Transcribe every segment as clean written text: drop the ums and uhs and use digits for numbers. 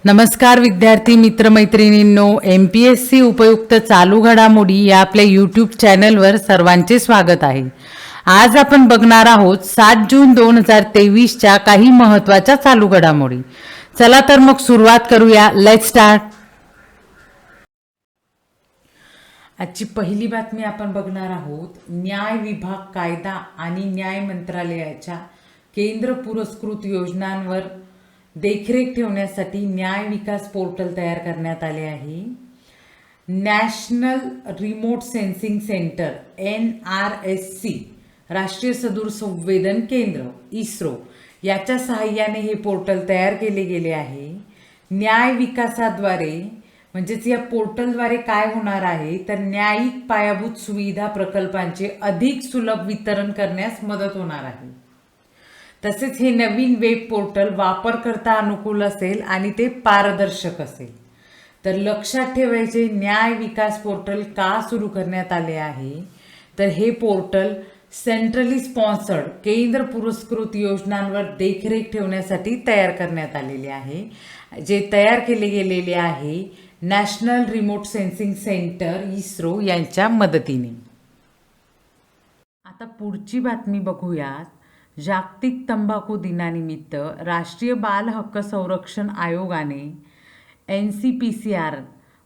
नमस्कार विद्यार्थी मित्रमैत्रिणींनो, MPSC उपयुक्त चालू घडामोडी या आपल्या यूट्यूब चॅनलवर सर्वांचे स्वागत आहे. आज आपण बघणार आहोत 7 जून 2023च्या काही महत्त्वाच्या चालू घडामोडी. चला तर मग सुरुवात करूया. Let's start. आजची पहिली बातमी आपण बघणार आहोत. न्याय विभाग कायदा आणि न्याय मंत्रालयाच्या केंद्र पुरस्कृत योजनांवर देखरेख ठेवण्यासाठी न्याय विकास पोर्टल तयार करण्यात आले आहे. National remote sensing centre NRSC राष्ट्रीय सदूर संवेदन केंद्र इस्रो याच्या सहाय्याने हे पोर्टल तयार केले गेले आहे. न्याय विकासाद्वारे म्हणजेच या पोर्टलद्वारे काय होणार आहे तर न्यायिक पायाभूत सुविधा प्रकल्पांचे अधिक सुलभ वितरण करण्यास मदत होणार आहे. तसेच हे नवीन वेब पोर्टल वापरकर्ता अनुकूल असेल आणि ते पारदर्शक असेल. तर लक्षात ठेवायचे, न्याय विकास पोर्टल का सुरू करण्यात आले आहे तर हे पोर्टल सेंट्रली स्पॉन्सर्ड केंद्र पुरस्कृत योजनांवर देखरेख ठेवण्यासाठी तयार करण्यात आलेले आहे, जे तयार केले गेलेले आहे national remote sensing centre ISRO यांच्या मदतीने. आता पुढची बातमी बघूयात. जागतिक तंबाखू दिनानिमित्त राष्ट्रीय बाल हक्क संरक्षण आयोगाने NCPCR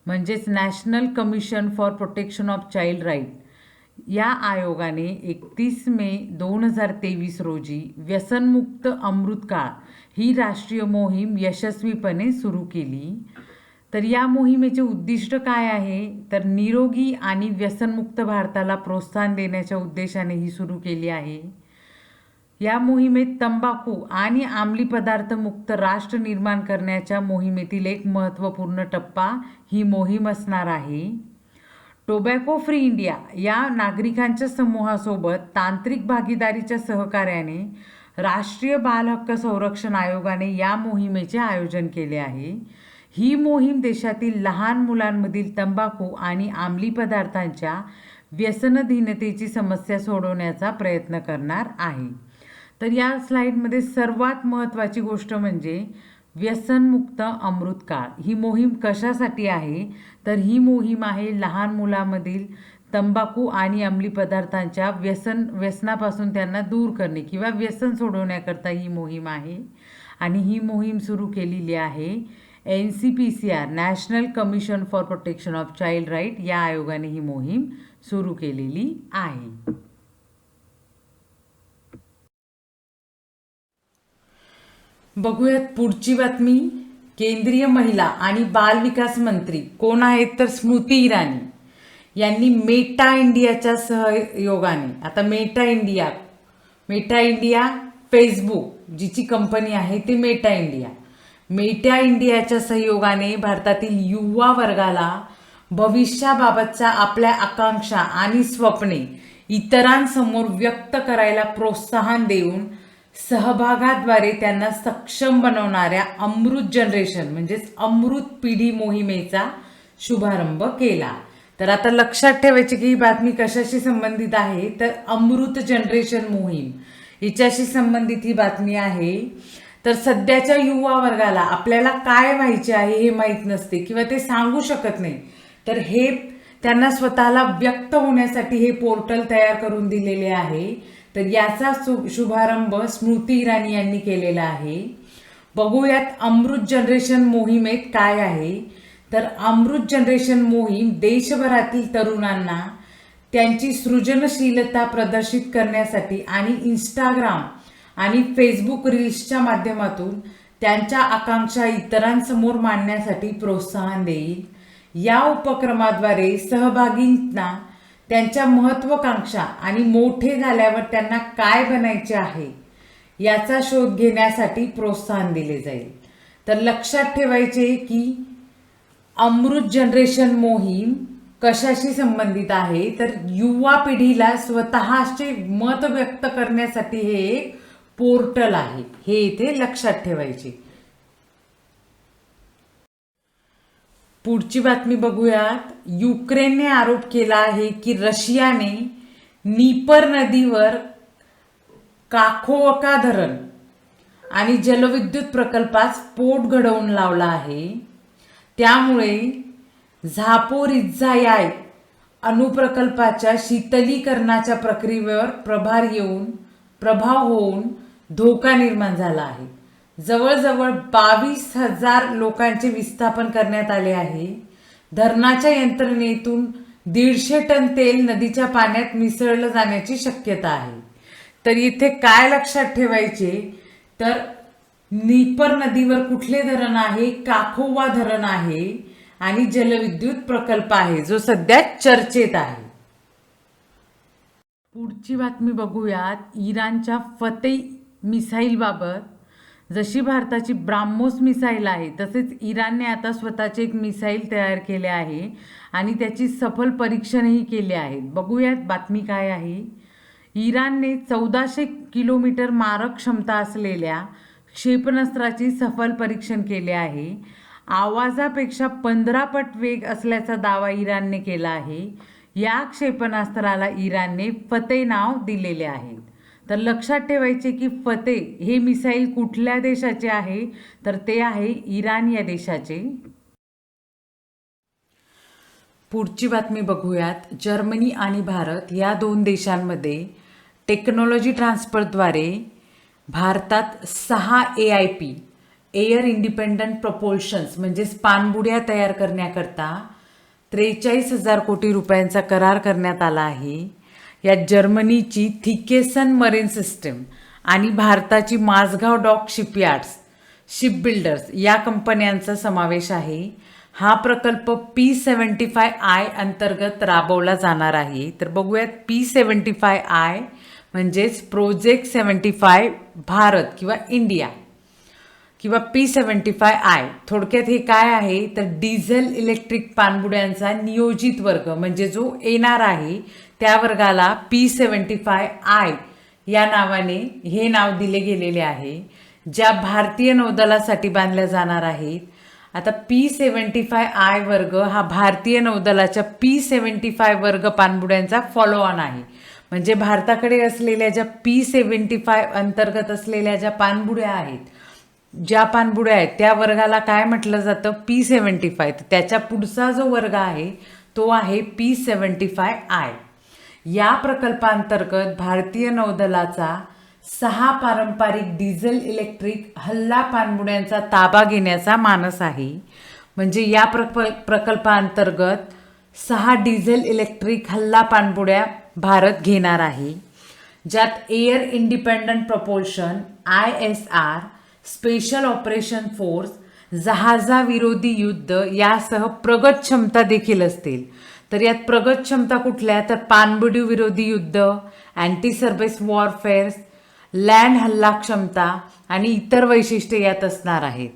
म्हणजेच national commission for protection of child right या आयोगाने 31 मे 2023 रोजी व्यसनमुक्त अमृतकाळ ही राष्ट्रीय मोहीम यशस्वीपणे सुरू केली. तर या मोहिमेचे उद्दिष्ट काय आहे तर निरोगी आणि व्यसनमुक्त भारताला प्रोत्साहन देण्याच्या उद्देशाने ही सुरू केली आहे. या मोहिमेत तंबाखू आणि अंमली पदार्थ मुक्त राष्ट्र निर्माण करण्याच्या मोहिमेतील एक महत्त्वपूर्ण टप्पा ही मोहीम असणार आहे. टोबॅको फ्री इंडिया या नागरिकांच्या समूहासोबत तांत्रिक भागीदारीच्या सहकार्याने राष्ट्रीय बाल हक्क संरक्षण आयोगाने या मोहिमेचे आयोजन केले आहे. ही मोहीम देशातील लहान मुलांमधील तंबाखू आणि अंमली पदार्थांच्या व्यसनाधीनतेची समस्या सोडवण्याचा प्रयत्न करणार आहे. तर या स्लाईडमध्ये सर्वात महत्त्वाची गोष्ट म्हणजे व्यसनमुक्त अमृतकाळ ही मोहीम कशासाठी आहे तर ही मोहीम आहे लहान मुलांमधील तंबाखू आणि अंमली पदार्थांच्या व्यसनापासून त्यांना दूर करणे किंवा व्यसन सोडवण्याकरता ही मोहीम आहे. आणि ही मोहीम सुरू केलेली आहे NCPCR national commission for protection of child right या आयोगाने ही मोहीम सुरू केलेली आहे. बघूयात पुढची बातमी. केंद्रीय महिला आणि बाल विकास मंत्री कोण आहेत तर स्मृती इराणी यांनी मेटा इंडियाच्या सहयोगाने, आता मेटा इंडिया फेसबुक जिची कंपनी आहे ती मेटा इंडियाच्या सहयोगाने भारतातील युवा वर्गाला भविष्याबाबतच्या आपल्या आकांक्षा आणि स्वप्ने इतरांसमोर व्यक्त करायला प्रोत्साहन देऊन सहभागाद्वारे त्यांना सक्षम बनवणाऱ्या अमृत जनरेशन म्हणजेच अमृत पिढी मोहिमेचा शुभारंभ केला. तर आता लक्षात ठेवायचे की ही बातमी कशाशी संबंधित आहे तर अमृत जनरेशन मोहीम हिच्याशी संबंधित ही बातमी आहे. तर सध्याच्या युवा वर्गाला आपल्याला काय व्हायचे आहे हे माहीत नसते किंवा ते सांगू शकत नाही, तर हे त्यांना स्वतःला व्यक्त होण्यासाठी हे पोर्टल तयार करून दिलेले आहे. तर याचा शुभारंभ स्मृती इराणी यांनी केलेला आहे. बघूयात अमृत जनरेशन मोहिमेत काय आहे तर अमृत जनरेशन मोहीम देशभरातील तरुणांना त्यांची सृजनशीलता प्रदर्शित करण्यासाठी आणि इंस्टाग्राम आणि फेसबुक रील्सच्या माध्यमातून त्यांच्या आकांक्षा इतरांसमोर मांडण्यासाठी प्रोत्साहन देईल. या उपक्रमाद्वारे सहभागींना त्यांच्या महत्त्वाकांक्षा आणि मोठे झाल्यावर त्यांना काय बनायचे आहे याचा शोध घेण्यासाठी प्रोत्साहन दिले जाईल. तर लक्षात ठेवायचे की अमृत जनरेशन मोहीम कशाशी संबंधित आहे तर युवा पिढीला स्वतःचे मत व्यक्त करण्यासाठी हे एक पोर्टल आहे, हे इथे लक्षात ठेवायचे. पुढची बातमी बघूयात. युक्रेनने आरोप केला आहे की रशियाने नीपर नदीवर काखोवका धरण आणि जलविद्युत प्रकल्पात स्फोट घडवून लावला आहे. त्यामुळे झापोरिझ्झाया अणुप्रकल्पाच्या शीतलीकरणाच्या प्रक्रियेवर प्रभाव होऊन धोका निर्माण झाला आहे. जवळजवळ 22,000 लोकांचे विस्थापन करण्यात आले आहे. धरणाच्या यंत्रणेतून 150 टन तेल नदीच्या पाण्यात मिसळलं जाण्याची शक्यता आहे. तर इथे काय लक्षात ठेवायचे, तर नीपर नदीवर कुठले धरण आहे? काखोवा धरण आहे आणि जलविद्युत प्रकल्प आहे जो सध्या चर्चेत आहे. पुढची बातमी बघूयात. इराणच्या फते मिसाईलबाबत. जशी भारताची ब्राह्मोस मिसाईल आहे तसेच इराणने आता स्वतःचे एक मिसाईल तयार केले आहे आणि त्याची सफल परीक्षणही केले आहेत. बघूयात बातमी काय आहे. इराणने 1400 किलोमीटर मारक क्षमता असलेल्या क्षेपणास्त्राची सफल परीक्षण केले आहे. आवाजापेक्षा 15 पट वेग असल्याचा दावा इराणने केला आहे. या क्षेपणास्त्राला इराणने फते नाव दिलेले आहे. तर लक्षात ठेवायचे की फते हे मिसाईल कुठल्या देशाचे आहे, तर ते आहे इराण या देशाचे. पुढची बातमी बघूयात. जर्मनी आणि भारत या 2 देशांमध्ये टेक्नॉलॉजी ट्रान्सफरद्वारे भारतात 6 AIP एअर इंडिपेंडंट प्रपोल्शन्स म्हणजेच पाणबुड्या तयार करण्याकरता 43,000 कोटी रुपयांचा करार करण्यात आला आहे. यात जर्मनीची थिकेसन मरीन सिस्टम आणि भारताची माझगाव डॉक शिप बिल्डर्स या कंपन्यांचा समावेश आहे. हा प्रकल्प P75I अंतर्गत राबवला जाणार आहे. तर बघूयात P75I म्हणजेच प्रोजेक्ट 75 भारत किंवा इंडिया किंवा P75I. थोडक्यात हे काय आहे, तर डिझेल इलेक्ट्रिक पाणबुड्यांचा नियोजित वर्ग म्हणजे जो येणार आहे त्या वर्गाला P75I या नावाने हे नाव दिले गेलेले आहे, ज्या भारतीय नौदलासाठी बांधल्या जाणार आहेत. आता P75I वर्ग हा भारतीय नौदलाच्या P75 वर्ग पाणबुड्यांचा फॉलो ऑन आहे. म्हणजे भारताकडे असलेल्या ज्या P75 अंतर्गत असलेल्या ज्या पाणबुड्या आहेत, ज्या पाणबुड्या आहेत त्या वर्गाला काय म्हटलं जातं, P75. त्याच्या पुढचा जो वर्ग आहे तो आहे P75I. या प्रकल्पांतर्गत भारतीय नौदलाचा 6 पारंपरिक डिझेल इलेक्ट्रिक हल्ला पाणबुड्यांचा ताबा घेण्याचा मानस आहे. म्हणजे या प्रकल्पांतर्गत 6 डिझेल इलेक्ट्रिक हल्ला पाणबुड्या भारत घेणार आहे, ज्यात air independent propulsion ISR, special operation force, जहाजाविरोधी युद्ध यासह प्रगत क्षमता देखील असतील. तर यात प्रगत क्षमता कुठल्या, तर पाणबुडी विरोधी युद्ध, अँटी सर्व्हिस वॉरफेअर्स, लँड हल्ला क्षमता आणि इतर वैशिष्ट्ये यात असणार आहेत.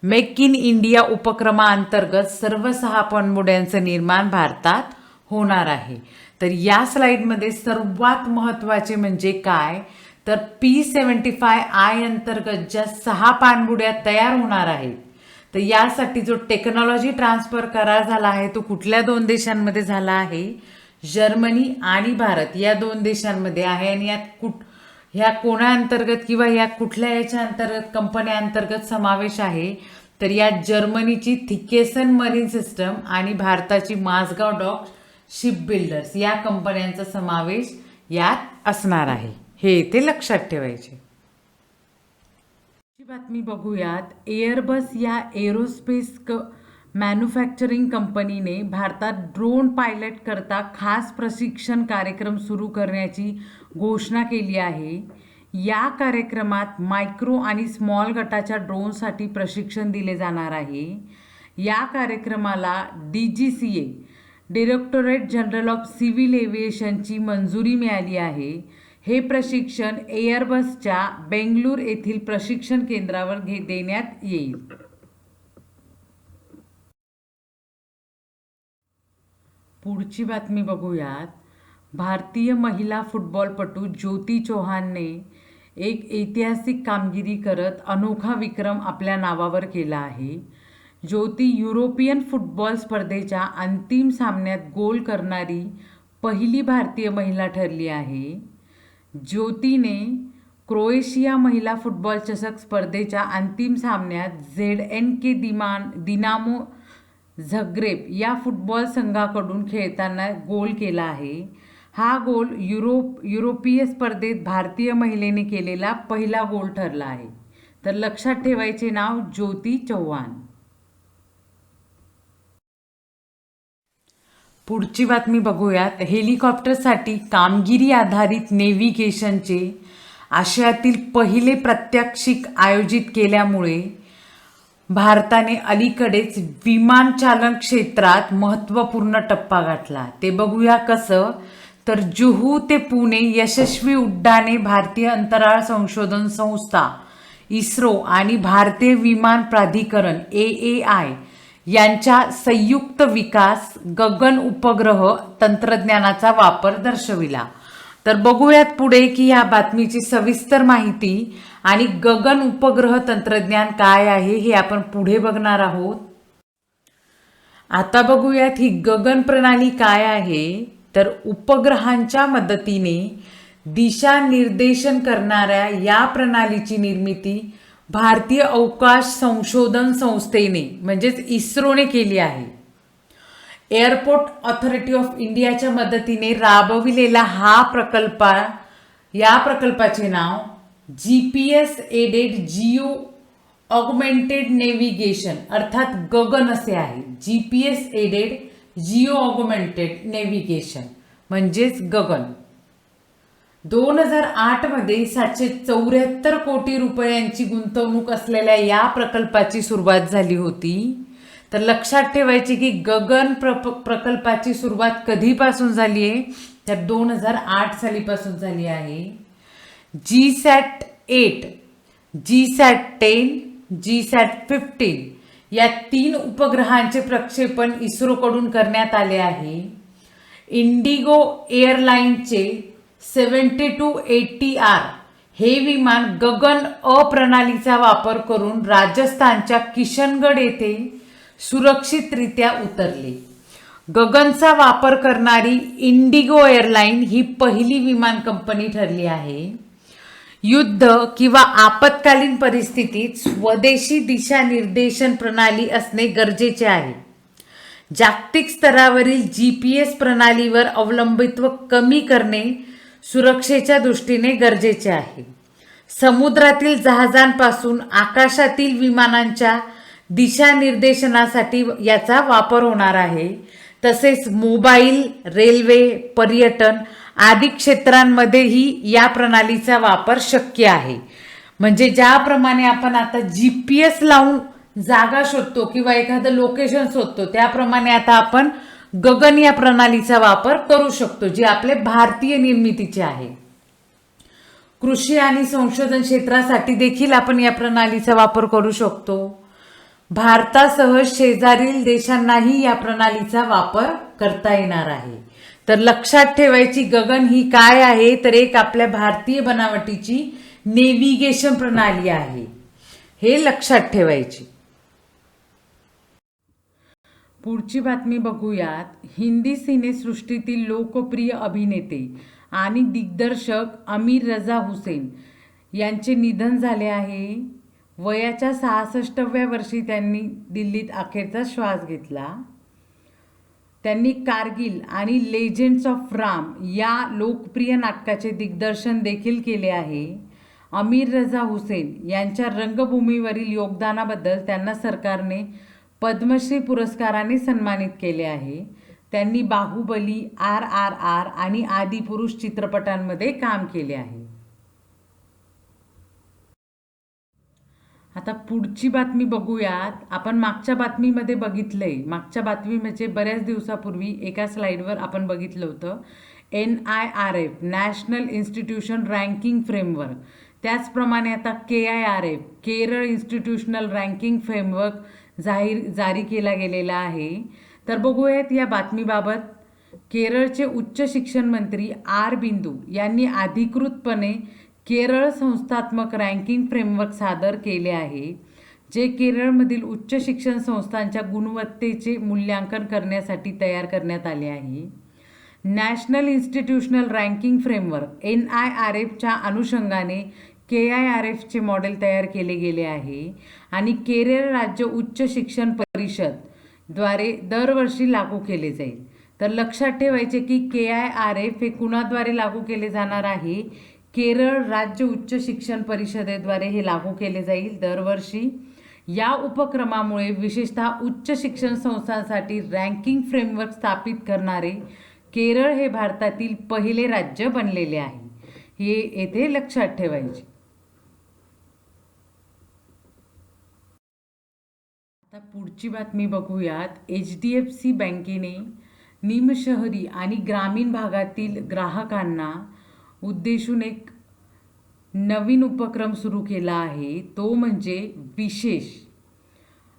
मेक इन इंडिया उपक्रमाअंतर्गत सर्व 6 पाणबुड्यांचं निर्माण भारतात होणार आहे. तर या स्लाइडमध्ये सर्वात महत्त्वाचे म्हणजे काय, तर P75I अंतर्गत ज्या 6 पाणबुड्या तयार होणार आहेत, तर यासाठी जो टेक्नॉलॉजी ट्रान्सफर करार झाला आहे तो कुठल्या 2 देशांमध्ये झाला आहे, जर्मनी आणि भारत या 2 देशांमध्ये आहे. आणि यात ह्या कोणाअंतर्गत किंवा या कुठल्या याच्या अंतर्गत कंपन्या अंतर्गत समावेश आहे, तर यात जर्मनीची थिकेसन मरीन सिस्टम आणि भारताची माझगाव डॉक शिप बिल्डर्स या कंपन्यांचा समावेश यात असणार आहे. हे इथे लक्षात ठेवायचे. बातमी बघूयात. एअरबस या एरोस्पेस मॅन्युफॅक्चरिंग कंपनीने भारतात ड्रोन पायलट करता खास प्रशिक्षण कार्यक्रम सुरू करण्याची घोषणा केली आहे. या कार्यक्रमात मायक्रो आणि स्मॉल गटाच्या ड्रोनसाठी प्रशिक्षण दिले जाणार आहे. या कार्यक्रमाला DGCA directorate general of civil एव्हिएशनची मंजुरी मिळाली आहे. हे प्रशिक्षण एअरबसच्या बेंगळूर येथील प्रशिक्षण केंद्रावर देण्यात येईल. पुढची बातमी बघूयात. भारतीय महिला फुटबॉलपटू ज्योती चौहानने एक ऐतिहासिक कामगिरी करत अनोखा विक्रम आपल्या नावावर केला आहे. ज्योती युरोपियन फुटबॉल स्पर्धेच्या अंतिम सामन्यात गोल करणारी पहिली भारतीय महिला ठरली आहे. ज्योतीने क्रोएशिया महिला फुटबॉल चषक स्पर्धेच्या अंतिम सामन्यात ZNK दिनामो झग्रेब या फुटबॉल संघाकडून खेळताना गोल केला आहे. हा गोल युरोपीय स्पर्धेत भारतीय महिलेने केलेला पहिला गोल ठरला आहे. तर लक्षात ठेवायचे नाव ज्योती चव्हाण. पुढची बातमी बघूयात. हेलिकॉप्टरसाठी कामगिरी आधारित नेव्हिगेशनचे आशियातील पहिले प्रात्यक्षिक आयोजित केल्यामुळे भारताने अलीकडेच विमानचालन क्षेत्रात महत्त्वपूर्ण टप्पा गाठला. ते बघूया कसं. तर जुहू ते पुणे यशस्वी उड्डाणे भारतीय अंतराळ संशोधन संस्था इस्रो आणि भारतीय विमान प्राधिकरण AAI यांच्या संयुक्त विकास गगन उपग्रह तंत्रज्ञानाचा वापर दर्शविला. तर बघूयात पुढे की या बातमीची सविस्तर माहिती आणि गगन उपग्रह तंत्रज्ञान काय आहे हे आपण पुढे बघणार आहोत. आता बघूयात ही गगन प्रणाली काय आहे. तर उपग्रहांच्या मदतीने दिशा निर्देशन करणाऱ्या या प्रणालीची निर्मिती भारतीय अवकाश संशोधन संस्थेने म्हणजेच इस्रोने केली आहे. एअरपोर्ट ऑथॉरिटी ऑफ इंडियाच्या मदतीने राबविलेला या प्रकल्पाचे नाव GPS aided geo augmented navigation अर्थात गगन असे आहे. GPS aided geo augmented navigation म्हणजेच गगन. 2008 मध्ये 774 कोटी रुपयांची गुंतवणूक असलेल्या या प्रकल्पाची सुरुवात झाली होती. तर लक्षात ठेवायचे की गगन प्रकल्पाची सुरुवात कधीपासून झाली आहे. तर 2008 सालीपासून झाली आहे. GSAT-8, GSAT-10, GSAT-15 या 3 उपग्रहांचे प्रक्षेपण इस्रोकडून करण्यात आले आहे. इंडिगो एअरलाइनचे 7280R हे विमान गगन प्रणालीचा वापर करून राजस्थानच्या किशनगड येथे सुरक्षितरित्या उतरले. गगनचा वापर करणारी इंडिगो एअरलाइन ही पहिली विमान कंपनी ठरली आहे. युद्ध किंवा आपत्कालीन परिस्थितीत स्वदेशी दिशा निर्देशन प्रणाली असणे गरजेचे आहे. जागतिक स्तरावरील GPS प्रणालीवर अवलंबित्व कमी करणे सुरक्षेच्या दृष्टीने गरजेचे आहे. समुद्रातील जहाजांपासून आकाशातील विमानांच्या दिशा निर्देशनासाठी याचा वापर होणार आहे. तसेच मोबाईल, रेल्वे, पर्यटन आदी क्षेत्रांमध्येही या प्रणालीचा वापर शक्य आहे. म्हणजे ज्याप्रमाणे आपण आता GPS लावून जागा शोधतो किंवा एखादं लोकेशन शोधतो त्याप्रमाणे आता आपण गगन या प्रणालीचा वापर करू शकतो जी आपले भारतीय निर्मितीची आहे. कृषी आणि संशोधन क्षेत्रासाठी देखील आपण या प्रणालीचा वापर करू शकतो. भारतासह शेजारील देशांनाही या प्रणालीचा वापर करता येणार आहे. तर लक्षात ठेवायची गगन ही काय आहे. तर एक आपल्या भारतीय बनावटीची नेव्हिगेशन प्रणाली आहे. हे लक्षात ठेवायची. पुढची बातमी बघूयात. हिंदी सिनेसृष्टीतील लोकप्रिय अभिनेते आणि दिग्दर्शक अमीर रजा हुसेन यांचे निधन झाले आहे. वयाच्या 66व्या वर्षी त्यांनी दिल्लीत अखेरचा श्वास घेतला. त्यांनी कारगिल आणि लेजेंड्स ऑफ राम या लोकप्रिय नाटकाचे दिग्दर्शन देखील केले आहे. अमीर रजा हुसेन यांच्या रंगभूमीवरील योगदानाबद्दल त्यांना सरकारने पद्मश्री पुरस्काराने सन्मानित केले आहे. त्यांनी बाहुबली, RRR आणि आदिपुरुष चित्रपटांमध्ये काम केले आहे. आता पुढची बातमी बघूयात. आपण मागच्या बातमीमध्ये बघितलंय. मागच्या बातमी म्हणजे बऱ्याच दिवसापूर्वी एका स्लाइडवर आपण बघितलं होतं NIRF national institution ranking framework. त्याचप्रमाणे आता KIRF Kerala institutional ranking framework जारी केला गेलेला आहे. तर बघूयात या बातमीबाबत. केरळचे उच्च शिक्षण मंत्री बिंदू यांनी अधिकृतपणे केरळ संस्थात्मक रँकिंग फ्रेमवर्क सादर केले आहे, जे केरळमधील उच्च शिक्षण संस्थांच्या गुणवत्तेचे मूल्यांकन करण्यासाठी तयार करण्यात आले आहे. नॅशनल इन्स्टिट्यूशनल रँकिंग फ्रेमवर्क NIRFच्या अनुषंगाने KIRFचे मॉडेल तयार केले गेले आहे आणि केरळ राज्य उच्च शिक्षण परिषदद्वारे दरवर्षी लागू केले जाईल. तर लक्षात ठेवायचे की KIRF हे कुणाद्वारे लागू केले जाणार आहे? केरळ राज्य उच्च शिक्षण परिषदेद्वारे हे लागू केले जाईल दरवर्षी. या उपक्रमामुळे विशेषतः उच्च शिक्षण संस्थांसाठी रँकिंग फ्रेमवर्क स्थापित करणारे केरळ हे भारतातील पहिले राज्य बनलेले आहे. हे येथे लक्षात ठेवायचे. आता पुढची बातमी बघूयात. HDFC बँकेने निमशहरी आणि ग्रामीण भागातील ग्राहकांना उद्देशून एक नवीन उपक्रम सुरू केला आहे, तो म्हणजे विशेष.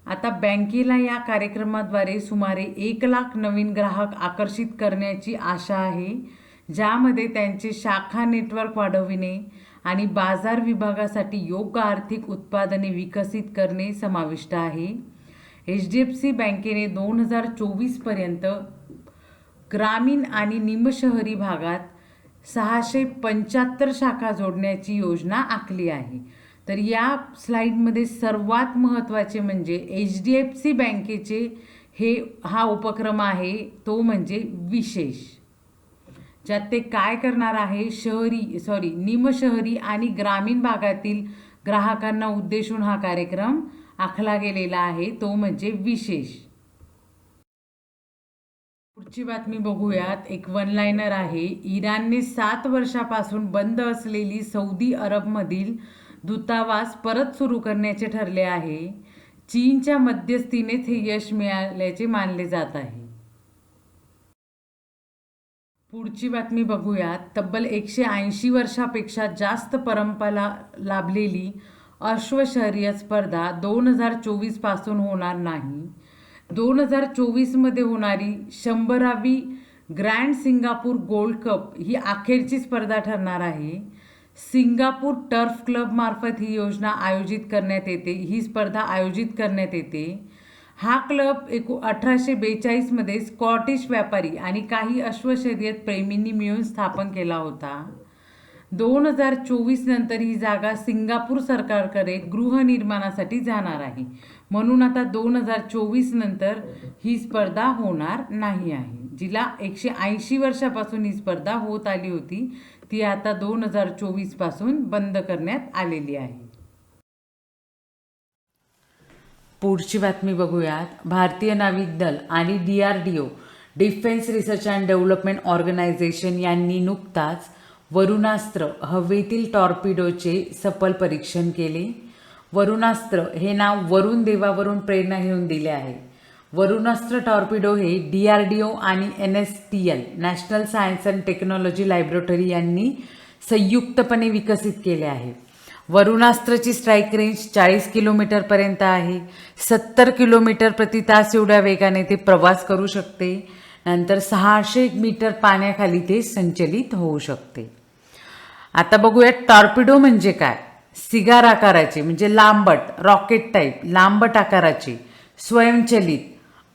आता बँकेला या कार्यक्रमाद्वारे सुमारे 1 लाख नवीन ग्राहक आकर्षित करण्याची आशा आहे, ज्यामध्ये त्यांचे शाखा नेटवर्क वाढविणे आणि बाजार विभागासाठी योग्य आर्थिक उत्पादने विकसित करणे समाविष्ट आहे. HDFC बँकेने 2024 पर्यंत ग्रामीण आणि निमशहरी भागात 675 शाखा जोडण्याची योजना आखली आहे. तर या स्लाइडमध्ये सर्वात महत्त्वाचे म्हणजे HDFC बँकेचे हा उपक्रम आहे, तो म्हणजे विशेष, ज्यात ते काय करणार आहे, निमशहरी आणि ग्रामीण भागातील ग्राहकांना उद्देशून हा कार्यक्रम आखला गेलेला आहे, तो म्हणजे विशेष. पुढची बातमी बघूयात. एक वन लाईनर आहे. इराणने 7 वर्षापासून बंद असलेली सौदी अरबमधील दूतावास परत सुरू करण्याचे ठरले आहे. चीनच्या मध्यस्थीनेच हे यश मिळाल्याचे मानले जात आहे. पुढची बातमी बघूयात. तब्बल 180 वर्षापेक्षा जास्त परंपरा लाभलेली अश्वशर्यत स्पर्धा 2024 पासून होणार नाही. 2024 होणारी 100वी ग्रँड सिंगापूर गोल्ड कप ही अखेरची स्पर्धा ठरणार आहे. सिंगापूर टर्फ क्लब मार्फत ही स्पर्धा आयोजित करण्यात येते. हा क्लब 1842 स्कॉटिश व्यापारी आणि काही अश्वशर्यत प्रेमींनी मिळून स्थापन केला होता. 2024 नंतर ही जागा सिंगापूर सरकारकडे गृहनिर्माणासाठी जाणार आहे, म्हणून आता 2024 नंतर ही स्पर्धा होणार नाही आहे. जिला 180 वर्षापासून ही स्पर्धा होत आली होती, ती आता 2024 पासून बंद करण्यात आलेली आहे. पुढची बातमी बघूयात. भारतीय नाविक दल आणि DRDO defence research and development organisation यांनी नुकताच वरुणास्त्र हवेतील टॉर्पिडोचे सफल परीक्षण केले. वरुणास्त्र हे नाव वरुण देवावरून प्रेरणा घेऊन दिले आहे. वरुणास्त्र टॉर्पिडो हे DRDO आणि NSTL national science and technology laboratory यांनी संयुक्तपणे विकसित केले आहे. वरुणास्त्रची स्ट्राईक रेंज 40 किलोमीटरपर्यंत आहे. 70 किलोमीटर प्रति तास एवढ्या वेगाने ते प्रवास करू शकते. नंतर 600 मीटर पाण्याखाली ते संचलित होऊ शकते. आता बघूया टॉर्पिडो म्हणजे काय. सिगार आकाराचे म्हणजे लांबट, रॉकेट टाईप लांबट आकाराचे स्वयंचलित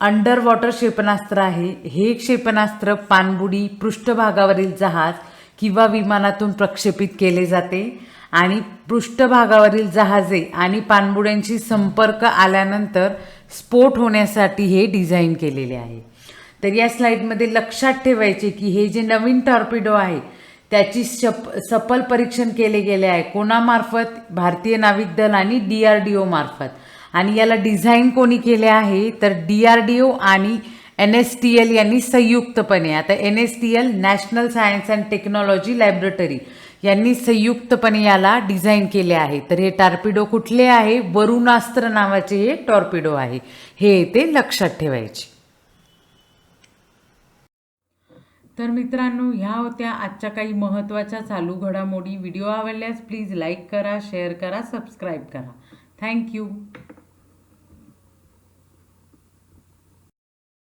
अंडर वॉटर क्षेपणास्त्र आहे. हे क्षेपणास्त्र पाणबुडी, पृष्ठभागावरील जहाज किंवा विमानातून प्रक्षेपित केले जाते आणि पृष्ठभागावरील जहाजे आणि पाणबुड्यांशी संपर्क आल्यानंतर स्फोट होण्यासाठी हे डिझाईन केलेले आहे. तर या स्लाइडमध्ये लक्षात ठेवायचे की हे जे नवीन टॉर्पिडो आहे त्याची सफल परीक्षण केले गेले आहे. कोणामार्फत? भारतीय नाविक दल आणि DRDO मार्फत. आणि याला डिझाईन कोणी केले आहे तर DRDO आणि NSTL यांनी संयुक्तपणे. आता NSTL national science and technology laboratory यांनी संयुक्तपणे याला डिझाईन केले आहे. तर हे टॉर्पिडो कुठले आहे? वरुणास्त्र नावाचे हे टॉर्पिडो आहे. हे ते लक्षात ठेवायचे. तर मित्रांनो, ह्या होत्या आजच्या काही महत्त्वाच्या चालू घडामोडी. व्हिडिओ आवडल्यास प्लीज लाईक करा, शेअर करा, सबस्क्राईब करा. थँक्यू.